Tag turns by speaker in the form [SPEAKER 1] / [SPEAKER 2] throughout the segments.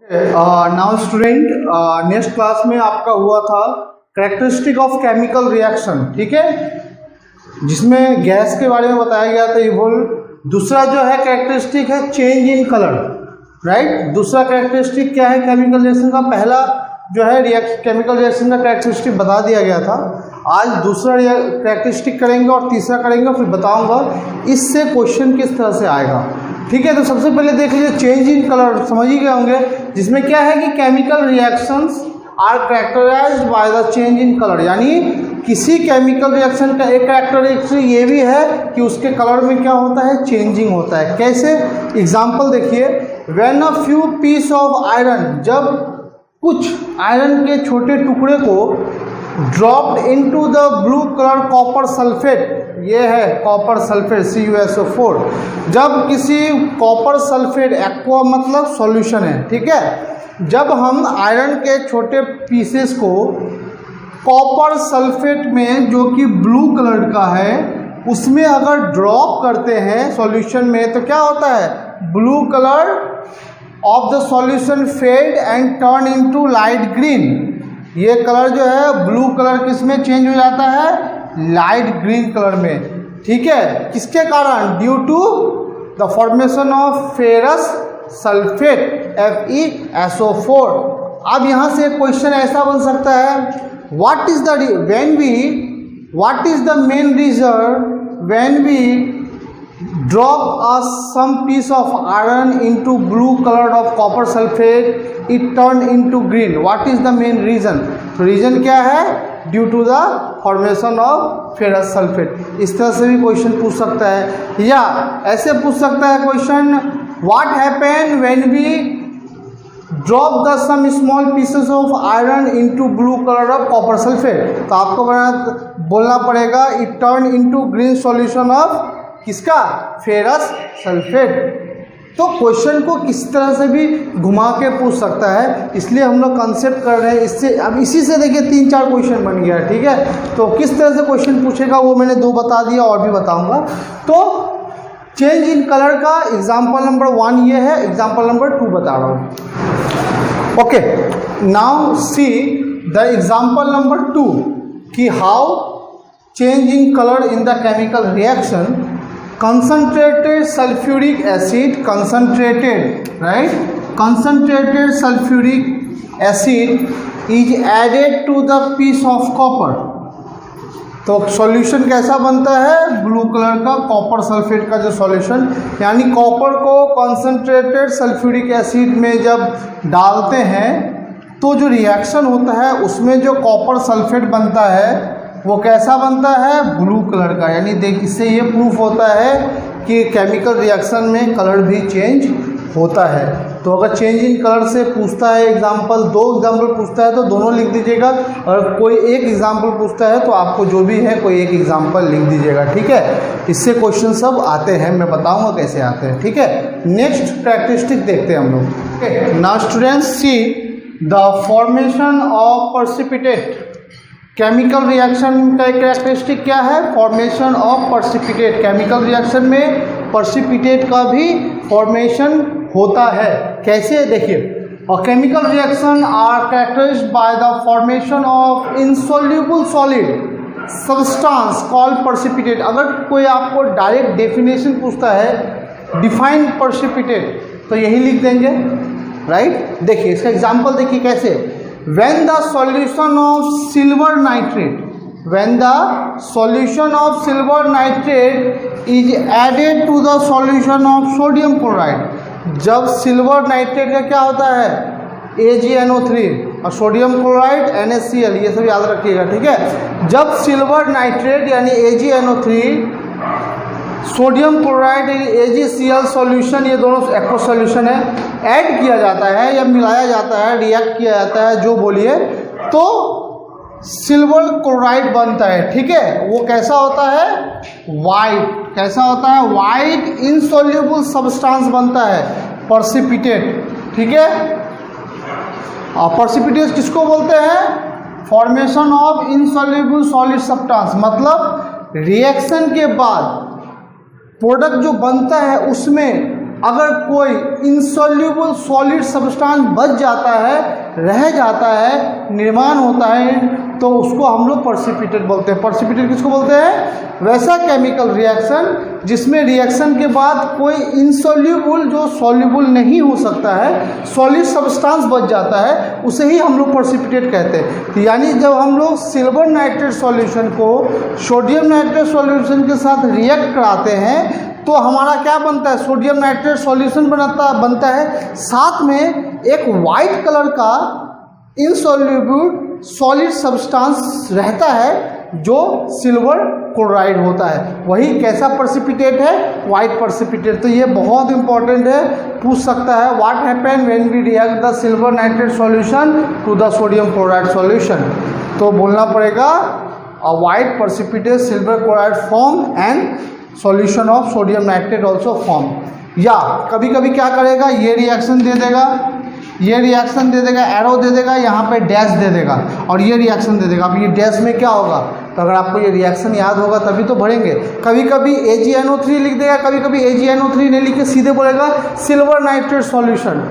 [SPEAKER 1] Now student, next class में आपका हुआ था कैरेक्टरिस्टिक ऑफ केमिकल रिएक्शन, ठीक है, जिसमें गैस के बारे में बताया गया था इवोल्व। दूसरा जो है कैरेक्टरिस्टिक है चेंज इन कलर, राइट। दूसरा कैरेक्टरिस्टिक क्या है केमिकल रिएक्शन का? पहला जो है केमिकल रिएक्शन का कैरेक्टरिस्टिक बता दिया गया था। आज दूसरा कैरेक्टरिस्टिक करेंगे और तीसरा करेंगे, फिर बताऊंगा इससे क्वेश्चन किस तरह से आएगा, ठीक है। तो सबसे पहले देख लीजिए चेंज इन कलर, समझ ही गए होंगे, जिसमें क्या है कि chemical reactions are characterised by the change in colour, यानी किसी केमिकल रिएक्शन का एक कैरेक्टरिस्टिक ये भी है कि उसके कलर में क्या होता है, चेंजिंग होता है। कैसे? एग्जाम्पल देखिए, when a few piece of iron, जब कुछ आयरन के छोटे टुकड़े को dropped into the blue colour copper sulphate, ये है कॉपर सल्फेट CuSO4, जब किसी कॉपर सल्फेट, एक्वा मतलब सॉल्यूशन है, ठीक है, जब हम आयरन के छोटे पीसेस को कॉपर सल्फेट में जो कि ब्लू कलर का है उसमें अगर ड्रॉप करते हैं सॉल्यूशन में, तो क्या होता है, blue colour of the solution fade and turn into light green. ये कलर जो है ब्लू कलर किस में चेंज हो जाता है, लाइट ग्रीन कलर में, ठीक है। किसके कारण? Due to the formation of ferrous sulphate FeSO4। अब यहाँ से क्वेश्चन ऐसा बन सकता है, what is the main reason when we drop some piece of iron into blue color of copper sulfate, it turn into green. What is the main reason? तो reason क्या है? Due to the formation of ferrous sulphate. इस तरह से भी question पूछ सकता है, या ऐसे पूछ सकता है question, what happen when we drop the some small pieces of iron into blue colour of copper sulphate. तो आपको बोलना पड़ेगा it turn into green solution of किसका, फेरस सल्फेट। तो क्वेश्चन को किस तरह से भी घुमा के पूछ सकता है, इसलिए हम लोग कंसेप्ट कर रहे हैं इससे। अब इसी से देखिए 3-4 क्वेश्चन बन गया, ठीक है। तो किस तरह से क्वेश्चन पूछेगा वो मैंने 2 बता दिया, और भी बताऊंगा। तो चेंज इन कलर का एग्जाम्पल नंबर 1 ये है, एग्जाम्पल नंबर 2 बता रहा हूँ। Okay, now see the example number 2 कि how change in colour in the chemical reaction. Concentrated sulfuric acid, concentrated sulfuric acid is added to the piece of copper। तो solution कैसा बनता है, ब्लू कलर का copper sulphate का जो solution, यानी copper को कॉन्सेंट्रेटेड सल्फ्यूरिक एसिड में जब डालते हैं तो जो रिएक्शन होता है उसमें जो कॉपर सल्फेट बनता है वो कैसा बनता है, ब्लू कलर का। यानी देख, इससे ये प्रूफ होता है कि केमिकल रिएक्शन में कलर भी चेंज होता है। तो अगर चेंज इन कलर से पूछता है एग्जाम्पल, 2 एग्जाम्पल पूछता है तो दोनों लिख दीजिएगा, और कोई एक एग्जाम्पल पूछता है तो आपको जो भी है कोई एक एग्जाम्पल लिख दीजिएगा, ठीक है। इससे क्वेश्चन सब आते हैं, मैं बताऊंगा कैसे आते हैं, ठीक है। नेक्स्ट कैरेक्टरिस्टिक देखते हैं हम लोग। Now students see the formation of precipitate. Chemical reaction का एक कैरेक्टरिस्टिक क्या है, formation of precipitate. Chemical reaction में प्रेसिपिटेट का भी फॉर्मेशन होता है। कैसे? देखिए, और chemical reaction are characterised by the formation of insoluble solid substance called precipitate. अगर कोई आपको डायरेक्ट डेफिनेशन पूछता है, डिफाइन प्रेसिपिटेट, तो यही लिख देंगे, राइट। देखिए इसका एग्जाम्पल देखिए कैसे, when the solution of silver silver nitrate is added to the solution of sodium chloride। जब सिल्वर नाइट्रेट का क्या होता है, AgNO3, और सोडियम क्लोराइड NaCl, ये सब याद रखिएगा, ठीक है। जब सिल्वर नाइट्रेट यानी AgNO3 sodium chloride AgCl solution, ये दोनों एक्वा सॉल्यूशन है, ऐड किया जाता है या मिलाया जाता है, रिएक्ट किया जाता है, जो बोलिए, तो सिल्वर क्लोराइड बनता है, ठीक है। वो कैसा होता है, वाइट। कैसा होता है, वाइट इनसॉल्युबल सब्सटेंस बनता है, प्रेसिपिटेट, ठीक है। और प्रेसिपिटेट किसको बोलते हैं, formation of insoluble solid substance, मतलब रिएक्शन के बाद प्रोडक्ट जो बनता है उसमें अगर कोई इनसॉल्युबल सॉलिड सब्सटेंस बच जाता है, रह जाता है, निर्माण होता है, तो उसको हम लोग प्रेसिपिटेट बोलते हैं। प्रेसिपिटेट किसको बोलते हैं? वैसा केमिकल रिएक्शन जिसमें रिएक्शन के बाद कोई इनसॉल्युबल, जो सॉल्युबल नहीं हो सकता है, सॉलिड सब्सटेंस बच जाता है, उसे ही हम लोग प्रेसिपिटेट कहते हैं। यानी जब हम लोग सिल्वर नाइट्रेट सॉल्यूशन को सोडियम नाइट्रेट सॉल्यूशन के साथ रिएक्ट कराते हैं तो हमारा क्या बनता है? सोडियम नाइट्रेट सॉल्यूशन बनता है, साथ में एक वाइट कलर का इनसॉल्युबल सॉलिड सब्सटेंस रहता है जो सिल्वर क्लोराइड होता है। वही कैसा प्रेसिपिटेट है? White precipitate. तो ये बहुत इंपॉर्टेंट है, पूछ सकता है what happen when we react the silver nitrate solution to the sodium chloride solution. तो बोलना पड़ेगा a white precipitate silver chloride form and solution of sodium nitrate also form. या कभी कभी क्या करेगा, ये रिएक्शन दे देगा, ये रिएक्शन दे देगा, एरो दे देगा, यहाँ पे डैश दे देगा और ये रिएक्शन दे देगा। अब ये डैश में क्या होगा? तो अगर आपको ये रिएक्शन याद होगा तभी तो भरेंगे। कभी कभी AgNO3 लिख देगा, कभी कभी AgNO3 नहीं लिख के सीधे बोलेगा silver nitrate solution.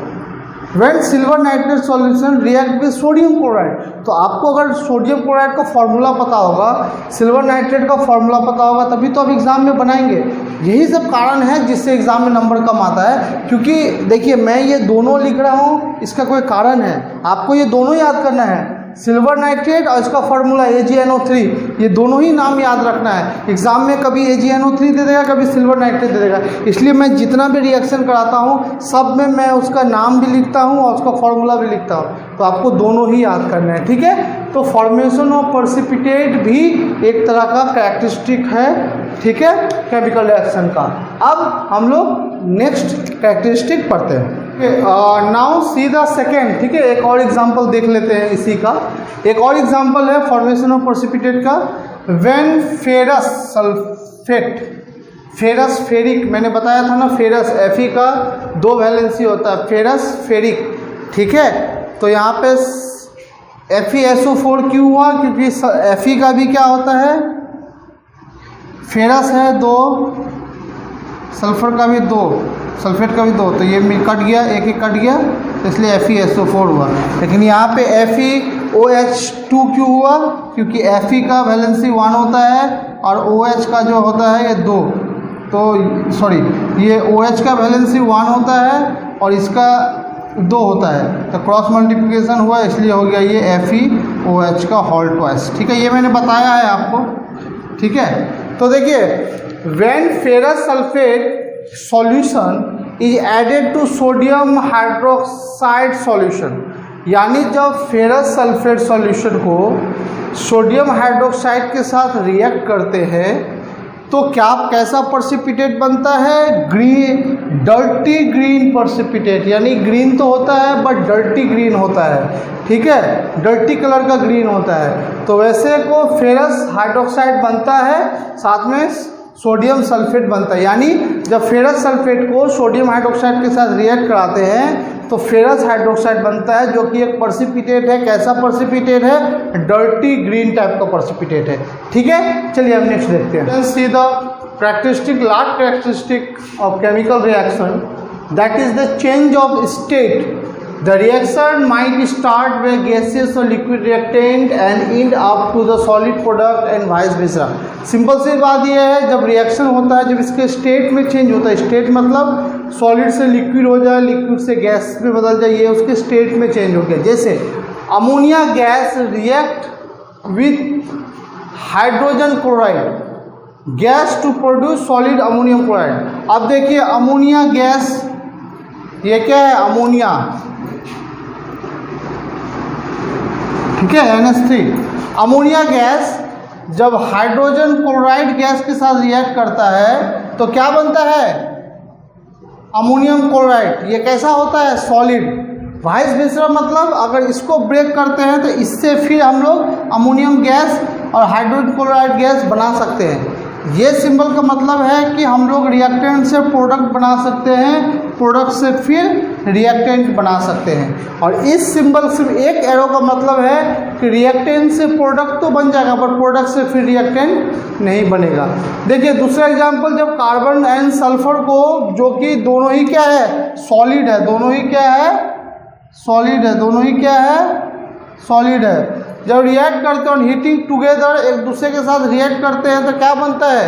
[SPEAKER 1] When silver nitrate solution react with sodium chloride. तो आपको अगर सोडियम क्लोराइड का फॉर्मूला पता होगा, सिल्वर नाइट्रेट का फॉर्मूला पता होगा, तभी तो आप एग्जाम में बनाएंगे। यही सब कारण है जिससे एग्जाम में नंबर कम आता है। क्योंकि देखिए मैं ये दोनों लिख रहा हूँ, इसका कोई कारण है, आपको ये दोनों याद करना है, सिल्वर नाइट्रेट और इसका फॉर्मूला AgNO3, ये दोनों ही नाम याद रखना है। एग्जाम में कभी AgNO3 दे देगा, कभी सिल्वर नाइट्रेट दे देगा। इसलिए मैं जितना भी रिएक्शन कराता हूँ सब में मैं उसका नाम भी लिखता हूँ और उसका फॉर्मूला भी लिखता हूँ। तो आपको दोनों ही याद करना है, ठीक है। तो फॉर्मेशन ऑफ प्रेसिपिटेट भी एक तरह का कैरेक्टरिस्टिक है, ठीक है, केमिकल रिएक्शन का। अब हम लोग नेक्स्ट कैरेक्टरिस्टिक पढ़ते हैं। नाउ सी द सेकेंड, ठीक है। एक और एग्जांपल देख लेते हैं इसी का। एक और एग्जांपल है फॉर्मेशन ऑफ प्रेसिपिटेट का। When ferrous sulphate, ferrous ferric, मैंने बताया था ना, फेरस Fe का 2 वैलेंसी होता है, फेरस फेरिक, ठीक है। तो यहाँ पे FeSO4 क्यों हुआ? क्योंकि Fe का भी क्या होता है, फेरस है 2, सल्फर का भी 2, सल्फेट का भी 2, तो ये कट गया, एक कट गया, तो इसलिए FeSO4 हुआ। लेकिन यहाँ पे FeOH2 क्यों हुआ? क्योंकि Fe का वैलेंसी 1 होता है और OH का जो होता है ये 2, तो सॉरी ये OH का वैलेंसी 1 होता है और इसका 2 होता है, तो क्रॉस मल्टीप्लिकेशन हुआ, इसलिए हो गया ये FeOH का होल ट्वाइस, ठीक है। ये मैंने बताया है आपको, ठीक है। तो देखिए when ferrous sulphate solution is added to sodium hydroxide solution, यानी जब फेरस सल्फेट सॉल्यूशन को सोडियम हाइड्रोक्साइड के साथ रिएक्ट करते हैं तो क्या कैसा प्रेसिपिटेट बनता है? Green, dirty green precipitate. यानी ग्रीन तो होता है बट डर्टी ग्रीन होता है, ठीक है, डर्टी कलर का ग्रीन होता है। तो वैसे को फेरस हाइड्रोक्साइड बनता है, साथ में सोडियम सल्फेट बनता है। यानी जब फेरस सल्फेट को सोडियम हाइड्रोक्साइड के साथ रिएक्ट कराते हैं तो फेरस हाइड्रोक्साइड बनता है, जो कि एक प्रेसिपिटेट है। कैसा प्रेसिपिटेट है? डर्टी ग्रीन टाइप का प्रेसिपिटेट है, ठीक है। चलिए हम नेक्स्ट देखते हैं। See the characteristic, last characteristic of chemical reaction, that is the change of state. The reaction might start with gaseous or liquid reactant and end up to the solid product and vice versa। Simple सी बात यह है, जब reaction होता है, जब इसके state में चेंज होता है, स्टेट मतलब सॉलिड से लिक्विड हो जाए, लिक्विड से गैस में बदल जाए, ये उसके स्टेट में चेंज हो गया। जैसे ammonia gas react with hydrogen chloride gas to produce solid ammonium chloride. अब देखिए अमोनिया गैस, ये क्या है? अमोनिया, ठीक है, NH3। अमोनिया गैस जब हाइड्रोजन क्लोराइड गैस के साथ रिएक्ट करता है तो क्या बनता है? Ammonium chloride. ये कैसा होता है? सॉलिड। वाइस वर्सा मतलब अगर इसको ब्रेक करते हैं तो इससे फिर हम लोग अमोनियम गैस और हाइड्रोजन क्लोराइड गैस बना सकते हैं। ये सिंबल का मतलब है कि हम लोग रिएक्टेंट से प्रोडक्ट बना सकते हैं प्रोडक्ट से फिर रिएक्टेंट बना सकते हैं। और इस सिंबल सिर्फ एक एरो का मतलब है कि रिएक्टेंट से प्रोडक्ट तो बन जाएगा पर प्रोडक्ट से फिर रिएक्टेंट नहीं बनेगा। देखिए दूसरा एग्जांपल, जब कार्बन एंड सल्फर को, जो कि दोनों ही क्या है, सॉलिड है, दोनों ही क्या है, सॉलिड है, दोनों ही क्या है, सॉलिड है, जब रिएक्ट करते हैं हीटिंग टुगेदर, एक दूसरे के साथ रिएक्ट करते हैं तो क्या बनता है,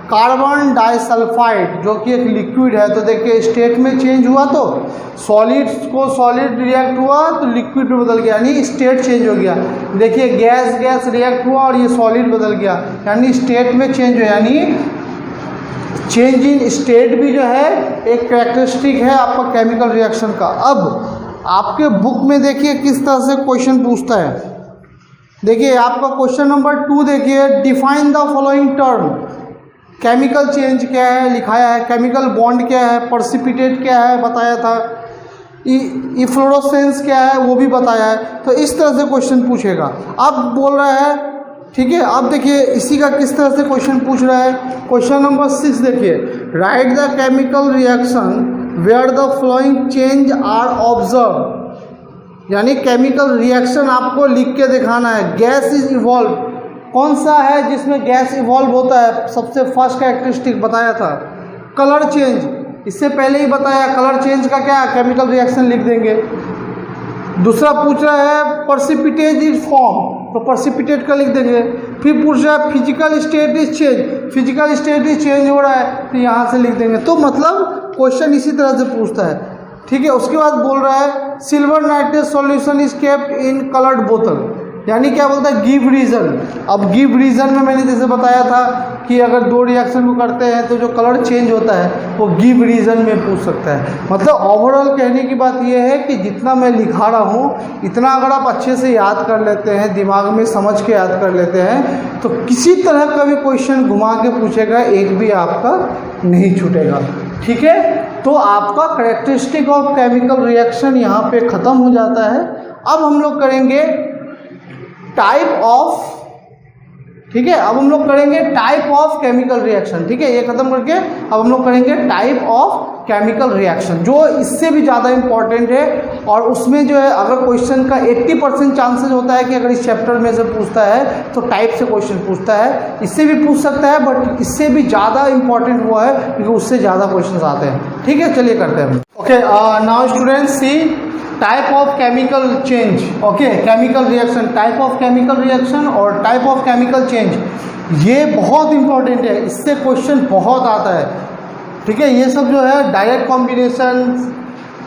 [SPEAKER 1] कार्बन डाइसल्फाइड, जो कि एक लिक्विड है। तो देखिए स्टेट में चेंज हुआ तो सॉलिड को सॉलिड रिएक्ट हुआ तो लिक्विड में बदल गया, यानी स्टेट चेंज हो गया। देखिए गैस गैस रिएक्ट हुआ और ये सॉलिड बदल गया, यानी स्टेट में चेंज हो, यानी चेंज इन स्टेट भी जो है एक कैरेक्टरिस्टिक है आपका केमिकल रिएक्शन का। अब आपके बुक में देखिए किस तरह से क्वेश्चन पूछता है। देखिए आपका क्वेश्चन नंबर 2 देखिए, define the following term. Chemical change क्या है लिखाया है, केमिकल बॉन्ड क्या है, पर्सिपिटेट क्या है बताया था, इफ्लोरोसेंस क्या है वो भी बताया है। तो इस तरह से क्वेश्चन पूछेगा। अब बोल रहा है, ठीक है, अब देखिए इसी का किस तरह से क्वेश्चन पूछ रहा है। क्वेश्चन नंबर 6 देखिए, write the chemical reaction where the following change are observe, यानी केमिकल रिएक्शन आपको लिख के दिखाना है। गैस इज इवॉल्व, कौन सा है जिसमें गैस इवॉल्व होता है, सबसे फर्स्ट कैरेक्टरिस्टिक बताया था। कलर चेंज, इससे पहले ही बताया, कलर चेंज का क्या केमिकल रिएक्शन लिख देंगे। दूसरा पूछ रहा है पर्सिपिटेट इज फॉर्म, तो पर्सिपिटेट का लिख देंगे। फिर पूछ रहा है physical state is change, physical state is change हो रहा है तो यहाँ से लिख देंगे। तो मतलब क्वेश्चन इसी तरह से पूछता है, ठीक है। उसके बाद बोल रहा है silver nitrate solution is kept in coloured बोतल, यानी क्या बोलता है, गिव रीज़न। अब गिव रीज़न में मैंने जैसे बताया था कि अगर दो रिएक्शन को करते हैं तो जो कलर चेंज होता है वो गिव रीज़न में पूछ सकता है। मतलब ओवरऑल कहने की बात यह है कि जितना मैं लिखा रहा हूँ इतना अगर आप अच्छे से याद कर लेते हैं, दिमाग में समझ के याद कर लेते हैं, तो किसी तरह का भी क्वेश्चन घुमा के पूछेगा, एक भी आपका नहीं छूटेगा, ठीक है। तो आपका कैरेक्टरिस्टिक ऑफ केमिकल रिएक्शन यहाँ पे ख़त्म हो जाता है। अब हम लोग करेंगे टाइप ऑफ, ठीक है, अब हम लोग करेंगे टाइप ऑफ केमिकल रिएक्शन, ठीक है। ये खत्म करके अब हम लोग करेंगे टाइप ऑफ केमिकल रिएक्शन, जो इससे भी ज़्यादा इम्पॉर्टेंट है। और उसमें जो है अगर क्वेश्चन का 80% चांसेस होता है कि अगर इस चैप्टर में से पूछता है तो टाइप से क्वेश्चन पूछता है। इससे भी पूछ सकता है बट इससे भी ज़्यादा इम्पॉर्टेंट वो है क्योंकि उससे ज़्यादा क्वेश्चन आते हैं, ठीक है। चलिए करते हैं। Okay, now students see type of chemical change. Okay, chemical reaction, type of chemical reaction और टाइप ऑफ केमिकल चेंज, ये बहुत इंपॉर्टेंट है, इससे क्वेश्चन बहुत आता है, ठीक है। ये सब जो है direct combination,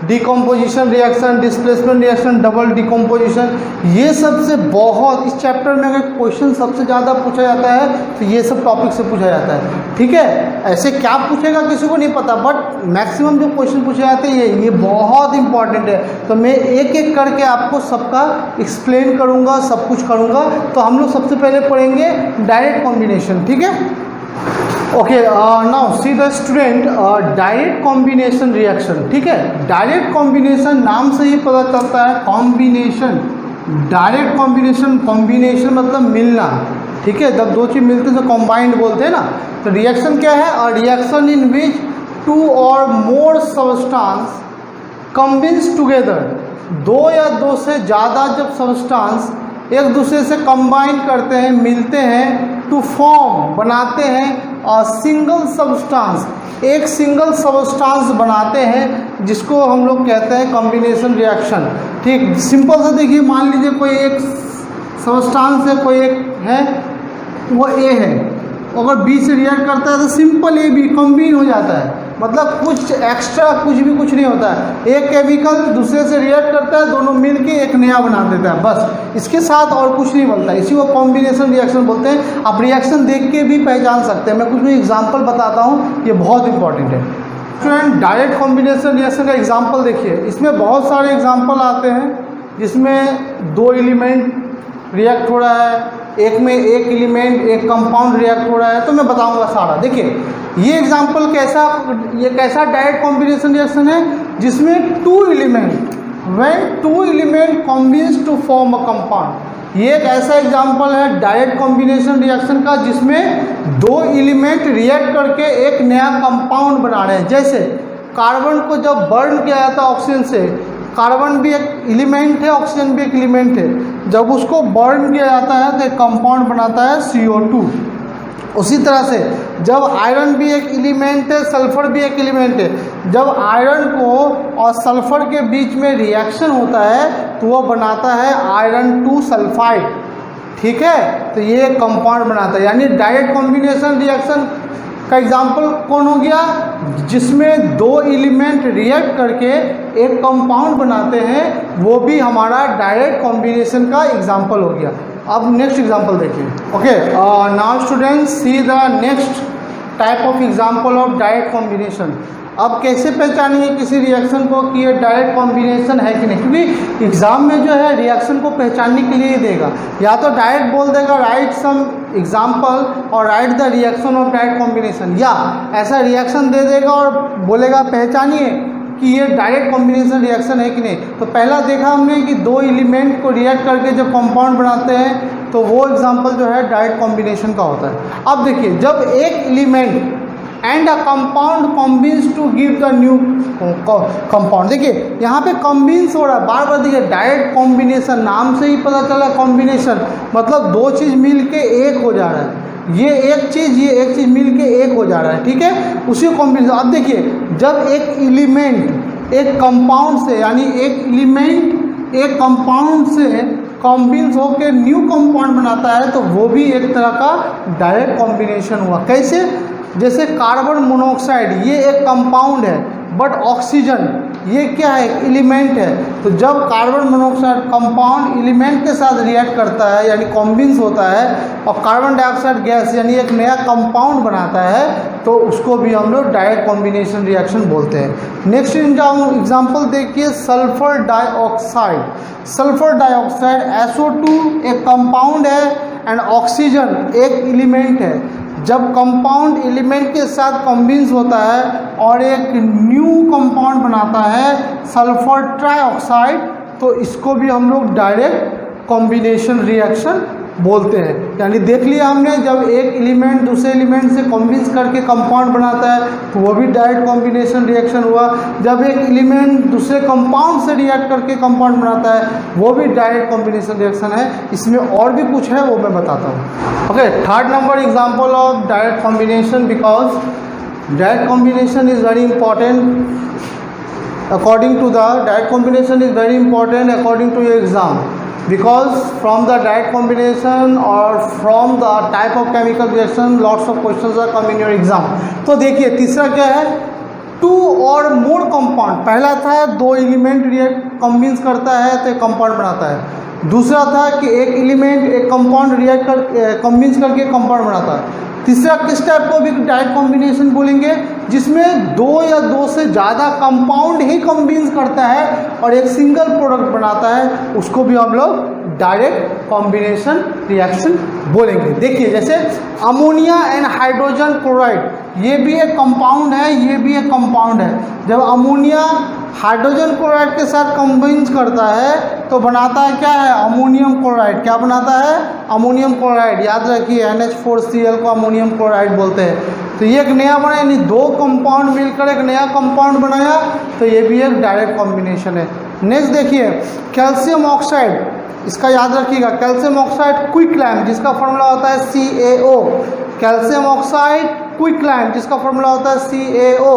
[SPEAKER 1] decomposition reaction, displacement reaction, double decomposition, ये सब से बहुत, इस चैप्टर में अगर क्वेश्चन सबसे ज़्यादा पूछा जाता है तो ये सब टॉपिक से पूछा जाता है, ठीक है। ऐसे क्या पूछेगा किसी को नहीं पता, बट मैक्सिमम जो क्वेश्चन पूछे जाते हैं ये बहुत इंपॉर्टेंट है। तो मैं एक एक करके आपको सबका एक्सप्लेन करूँगा, सब कुछ करूँगा। तो हम लोग सबसे पहले पढ़ेंगे डायरेक्ट कॉम्बिनेशन, ठीक है। Okay, now see the student, direct combination reaction, ठीक है। डायरेक्ट कॉम्बिनेशन नाम से ही पता चलता है, कॉम्बिनेशन, डायरेक्ट कॉम्बिनेशन, कॉम्बिनेशन मतलब मिलना, ठीक है। जब दो चीज़ मिलते हैं तो कॉम्बाइंड बोलते हैं ना। तो रिएक्शन क्या है, और रिएक्शन इन विच 2 और मोर सब्सटेंस कम्बिन्स टुगेदर, 2 या 2 से ज़्यादा जब सब्सटेंस एक दूसरे से कंबाइन करते हैं, मिलते हैं, टू फॉर्म बनाते हैं, और सिंगल सब्सटेंस, एक सिंगल सब्सटेंस बनाते हैं, जिसको हम लोग कहते हैं कॉम्बिनेशन रिएक्शन, ठीक। सिंपल सा देखिए, मान लीजिए कोई एक सब्सटेंस है, कोई एक है, वो ए है, अगर बी से रिएक्ट करता है तो सिंपल ए बी कॉम्बिन हो जाता है, मतलब कुछ एक्स्ट्रा कुछ भी कुछ नहीं होता है। एक केमिकल दूसरे से रिएक्ट करता है, दोनों मिलके एक नया बना देता है, बस इसके साथ और कुछ नहीं बनता, इसी को कॉम्बिनेशन रिएक्शन बोलते हैं। आप रिएक्शन देख के भी पहचान सकते हैं। मैं कुछ भी एग्जांपल बताता हूँ, ये बहुत इंपॉर्टेंट है। स्टूडेंट, डायरेक्ट कॉम्बिनेशन रिएक्शन का एग्जाम्पल देखिए, इसमें बहुत सारे एग्जाम्पल आते हैं जिसमें 2 एलिमेंट रिएक्ट हो रहा है, एक में एक एलिमेंट, एक कंपाउंड रिएक्ट हो रहा है, तो मैं बताऊंगा सारा। देखिए ये एग्जांपल कैसा, ये कैसा डायरेक्ट कॉम्बिनेशन रिएक्शन है, जिसमें 2 element, when 2 element combines to form a compound. ये एक ऐसा एग्जांपल है डायरेक्ट कॉम्बिनेशन रिएक्शन का जिसमें 2 एलिमेंट रिएक्ट करके एक नया कंपाउंड बना रहे हैं। जैसे कार्बन को जब बर्न किया जाता है ऑक्सीजन से, कार्बन भी एक एलिमेंट है, ऑक्सीजन भी एक एलिमेंट है, जब उसको बर्न किया जाता है तो एक कंपाउंड बनाता है CO2। उसी तरह से जब आयरन भी एक एलिमेंट है, सल्फर भी एक एलिमेंट है, जब आयरन को और सल्फर के बीच में रिएक्शन होता है तो वो बनाता है आयरन 2 सल्फाइड। ठीक है, तो ये कंपाउंड बनाता है, यानी डायरेक्ट कॉम्बिनेशन रिएक्शन का एग्जाम्पल कौन हो गया, जिसमें दो एलिमेंट रिएक्ट करके एक कंपाउंड बनाते हैं, वो भी हमारा डायरेक्ट कॉम्बिनेशन का एग्जाम्पल हो गया। अब नेक्स्ट एग्जाम्पल देखिए। Okay, now students see the next type of example of direct combination. अब कैसे पहचानिए किसी रिएक्शन को कि ये डायरेक्ट कॉम्बिनेशन है कि नहीं, क्योंकि एग्जाम में जो है रिएक्शन को पहचानने के लिए ही देगा, या तो डायरेक्ट बोल देगा राइट सम एग्जाम्पल और right the reaction of direct combination, या ऐसा रिएक्शन दे देगा और बोलेगा पहचानिए कि ये डायरेक्ट कॉम्बिनेशन रिएक्शन है कि नहीं। तो पहला देखा हमने कि दो एलिमेंट को रिएक्ट करके जब कंपाउंड बनाते हैं तो वो एग्जाम्पल जो है डायरेक्ट कॉम्बिनेशन का होता है। अब देखिए, जब एक element and a compound combines to give the new compound, देखिए यहाँ पे कॉम्बिन्स हो रहा है, बार बार देखिए डायरेक्ट कॉम्बिनेशन, नाम से ही पता चला कॉम्बिनेशन मतलब दो चीज़ मिल के एक हो जा रहा है, ये एक चीज़ मिल के एक हो जा रहा है। ठीक है, उसी कॉम्बिनेशन। अब देखिए, जब एक एलिमेंट एक कंपाउंड से, यानी एक एलिमेंट एक कंपाउंड से कॉम्बिन्स होकर न्यू कंपाउंड बनाता है तो वो भी एक तरह का डायरेक्ट कॉम्बिनेशन हुआ। कैसे, जैसे कार्बन मोनोऑक्साइड ये एक कंपाउंड है, बट ऑक्सीजन ये क्या है, एलिमेंट है। तो जब कार्बन मोनोऑक्साइड कंपाउंड एलिमेंट के साथ रिएक्ट करता है यानी कॉम्बिन्स होता है और कार्बन डाइऑक्साइड गैस यानी एक नया कंपाउंड बनाता है तो उसको भी हम लोग डायरेक्ट कॉम्बिनेशन रिएक्शन बोलते हैं। नेक्स्ट एग्जाम्पल देखिए, sulphur dioxide. Sulphur dioxide SO2 एक कंपाउंड है एंड ऑक्सीजन एक एलिमेंट है। जब कंपाउंड एलिमेंट के साथ कॉम्बिन्स होता है और एक न्यू कंपाउंड बनाता है सल्फर ट्राइऑक्साइड, तो इसको भी हम लोग डायरेक्ट कॉम्बिनेशन रिएक्शन बोलते हैं। यानी देख लिया हमने, जब एक एलिमेंट दूसरे एलिमेंट से कॉम्बिन्स करके कंपाउंड बनाता है तो वो भी डायरेक्ट कॉम्बिनेशन रिएक्शन हुआ। जब एक एलिमेंट दूसरे कंपाउंड से रिएक्ट करके कंपाउंड बनाता है वो भी डायरेक्ट कॉम्बिनेशन रिएक्शन है। इसमें और भी कुछ है वो मैं बताता हूँ। Okay, third number example of direct combination, because direct combination is very important according to the direct combination is very important according to your exam, because from the direct combination or from the type of chemical reaction lots of questions are come in your exam। तो देखिए तीसरा क्या है, to और more compound. पहला था दो element react कॉम्बिन्स करता है तो एक कंपाउंड बनाता है। दूसरा था कि एक एलिमेंट एक कंपाउंड रिएक्ट कर कॉम्बिन्स करके कंपाउंड बनाता है। तीसरा किस टाइप को भी डायरेक्ट कॉम्बिनेशन बोलेंगे, जिसमें दो या दो से ज़्यादा कंपाउंड ही कॉम्बिन्स करता है और एक सिंगल प्रोडक्ट बनाता है, उसको भी हम लोग डायरेक्ट कॉम्बिनेशन रिएक्शन बोलेंगे। देखिए जैसे अमोनिया एंड हाइड्रोजन क्लोराइड, ये भी एक कंपाउंड है, ये भी एक कंपाउंड है। जब अमोनिया हाइड्रोजन क्लोराइड के साथ कॉम्बिन्स करता है तो बनाता है क्या है, अमोनियम क्लोराइड। क्या बनाता है, अमोनियम क्लोराइड। याद रखिए NH4Cl को अमोनियम क्लोराइड बोलते हैं। तो ये एक नया बना, यानी दो कंपाउंड मिलकर एक नया कंपाउंड बनाया, तो ये भी एक डायरेक्ट कॉम्बिनेशन है। नेक्स्ट देखिए कैल्शियम ऑक्साइड, इसका याद रखिएगा, कैल्शियम ऑक्साइड क्विकलाइम जिसका फॉर्मूला होता है CaO। कैल्शियम ऑक्साइड क्विकलाइम जिसका फॉर्मूला होता है CaO।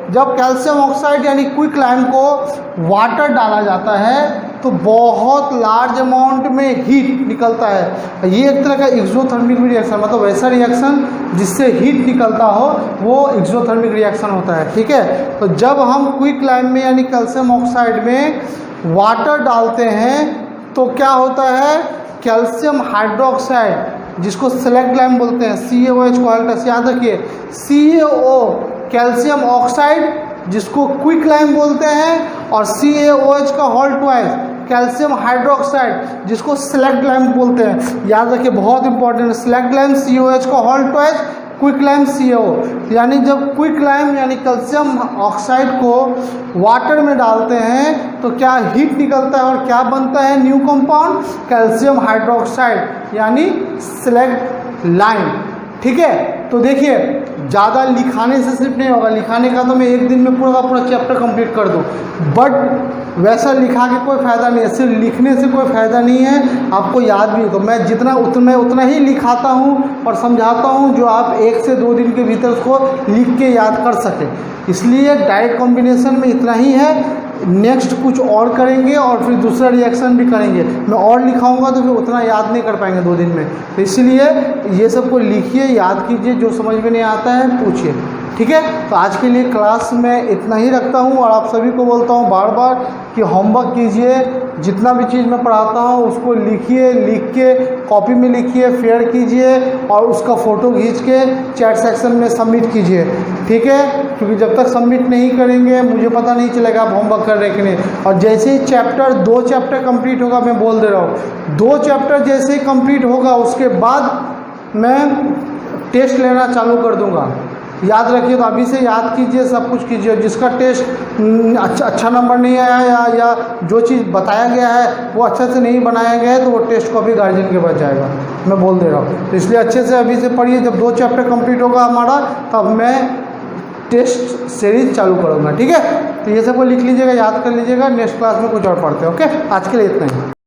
[SPEAKER 1] जब कैल्शियम ऑक्साइड यानी क्विकलाइम को वाटर डाला जाता है तो बहुत लार्ज अमाउंट में हीट निकलता है। ये एक तरह का एक्सोथर्मिक रिएक्शन, मतलब ऐसा रिएक्शन जिससे हीट निकलता हो वो एक्सोथर्मिक रिएक्शन होता है। ठीक है, तो जब हम क्विकलाइम में यानी कैल्शियम ऑक्साइड में वाटर डालते हैं तो क्या होता है, कैल्शियम हाइड्रोक्साइड जिसको सेलेक्ट लाइम बोलते हैं CaOH को हल्का से याद रखिए, CaO कैल्शियम ऑक्साइड जिसको क्विक लाइम बोलते हैं और CaOH का होल ट्वाइस कैल्शियम हाइड्रोक्साइड जिसको सेलेक्ट लाइम बोलते हैं। याद रखिए बहुत इंपॉर्टेंट, सेलेक्ट लाइम CaOH का whole twice, quick lime CaO। यानी जब क्विक लाइम यानी कैल्शियम ऑक्साइड को वाटर में डालते हैं तो क्या हीट निकलता है और क्या बनता है, न्यू कंपाउंड कैल्शियम हाइड्रोक्साइड यानी सेलेक्ट लाइम। ठीक है, तो देखिए ज़्यादा लिखाने से सिर्फ नहीं होगा, लिखाने का तो मैं एक दिन में पूरा का पूरा चैप्टर कंप्लीट कर दूँ, बट वैसा लिखा के कोई फ़ायदा नहीं है, सिर्फ लिखने से कोई फ़ायदा नहीं है, आपको याद भी होगा। मैं जितना उतना ही लिखाता हूँ और समझाता हूँ जो आप 1 से 2 दिन के भीतर उसको लिख के याद कर सकें। इसलिए डायरेक्ट कॉम्बिनेशन में इतना ही है। नेक्स्ट कुछ और करेंगे और फिर दूसरा रिएक्शन भी करेंगे। मैं और लिखाऊंगा तो फिर उतना याद नहीं कर पाएंगे 2 दिन में, तो इसलिए ये सब को लिखिए, याद कीजिए, जो समझ में नहीं आता है पूछिए, ठीक है। तो आज के लिए क्लास में इतना ही रखता हूँ और आप सभी को बोलता हूँ बार बार कि होमवर्क कीजिए, जितना भी चीज़ मैं पढ़ाता हूँ उसको लिखिए, लिख के कॉपी में लिखिए, शेयर कीजिए और उसका फ़ोटो खींच के चैट सेक्शन में सबमिट कीजिए, ठीक है। क्योंकि जब तक सबमिट नहीं करेंगे मुझे पता नहीं चलेगा आप होमवर्क कर रहे कि नहीं। और जैसे ही 2 चैप्टर कंप्लीट होगा, मैं बोल दे रहा हूँ, 2 चैप्टर जैसे ही कंप्लीट होगा उसके बाद मैं टेस्ट लेना चालू कर दूँगा। याद रखिए, तो अभी से याद कीजिए, सब कुछ कीजिए। जिसका टेस्ट अच्छा नंबर नहीं आया या जो चीज़ बताया गया है वो अच्छे से नहीं बनाया गया है तो वो टेस्ट कॉपी गार्जियन के पास जाएगा, मैं बोल दे रहा हूँ। तो इसलिए अच्छे से अभी से पढ़िए, जब 2 चैप्टर कंप्लीट होगा हमारा तब मैं टेस्ट सीरीज चालू करूँगा, ठीक है। तो ये सब को लिख लीजिएगा, याद कर लीजिएगा, नेक्स्ट क्लास में कुछ और पढ़ते हैं। ओके, आज के लिए इतना ही।